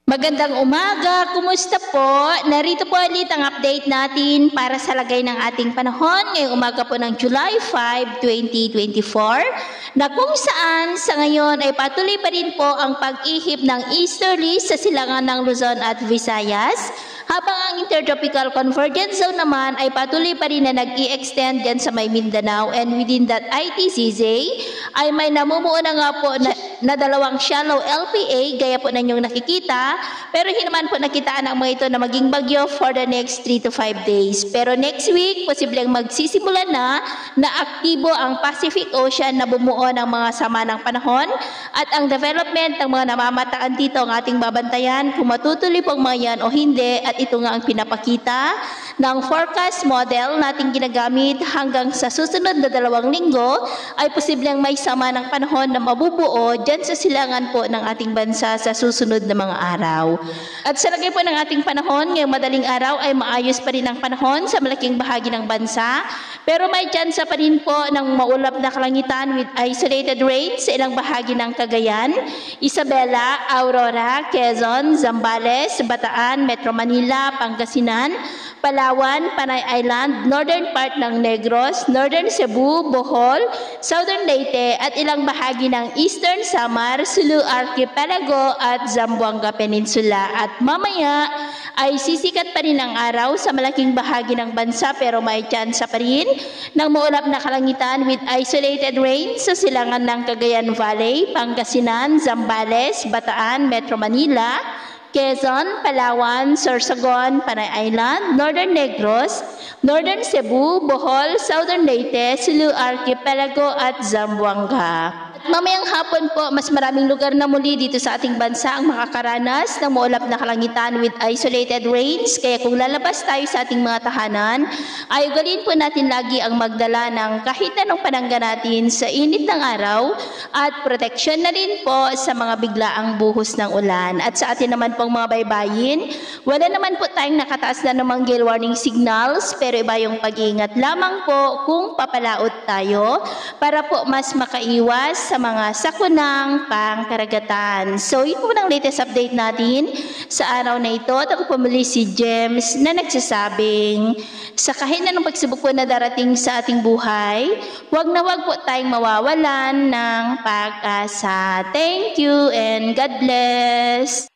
Magandang umaga, kumusta po? Narito po ulit ang update natin para sa lagay ng ating panahon ngayong umaga po ng July 5, 2024 na kung saan sa ngayon ay patuloy pa rin po ang pag-ihip ng easterly sa silangan ng Luzon at Visayas habang ang Intertropical Convergence Zone naman ay patuloy pa rin na nag-i-extend dyan sa may Mindanao, and within that ITCZ ay may namumuo na nga po na dalawang shallow LPA gaya po na inyong nakikita, pero hindi naman po nakitaan ang mga ito na maging bagyo for the next 3 to 5 days. Pero next week, posibleng magsisimula na aktibo ang Pacific Ocean na bumuo ng mga sama ng panahon, at ang development ng mga namamataan dito ang ating babantayan kung matutuloy pong mga yan o hindi, at ito nga ang pinapakita ng forecast model nating ginagamit hanggang sa susunod na 2 linggo ay posibleng may sama ng panahon na mabubuo dyan sa silangan po ng ating bansa sa susunod na mga araw. At sa lagay po ng ating panahon, ngayong madaling araw ay maayos pa rin ang panahon sa malaking bahagi ng bansa, pero may tsansa pa rin po ng maulap na kalangitan with isolated rain sa ilang bahagi ng Cagayan, Isabela, Aurora, Quezon, Zambales, Bataan, Metro Manila, Pangasinan, Palawan, Panay Island, northern part ng Negros, northern Cebu, Bohol, southern Leyte at ilang bahagi ng eastern Samar, Sulu Archipelago at Zamboanga Peninsula. At mamaya ay sisikat pa rin ang araw sa malaking bahagi ng bansa, pero may tsansa pa rin ng maulap na kalangitan with isolated rain sa silangan ng Cagayan Valley, Pangasinan, Zambales, Bataan, Metro Manila, Quezon, Palawan, Sorsogon, Panay Island, Northern Negros, Northern Cebu, Bohol, Southern Leyte, Sulu Archipelago at Zamboanga. At mamayang hapon po, mas maraming lugar na muli dito sa ating bansa ang makakaranas ng maulap na kalangitan with isolated rains. Kaya kung lalabas tayo sa ating mga tahanan, ay ugaliin po natin lagi ang magdala ng kahit anong panangga natin sa init ng araw at proteksyon na rin po sa mga biglaang buhos ng ulan. At sa atin naman pong mga baybayin, wala naman po tayong nakataas na namang gale warning signals, pero iba yung pag-iingat lamang po kung papalaot tayo para po mas makaiwas sa mga sakunang pangkaragatan. So, yun po ang latest update natin sa araw na ito. At ako po muli si James na nagsasabing sa kahit na ng pagsubok po na darating sa ating buhay, huwag na huwag po tayong mawawalan ng pag-asa. Thank you and God bless!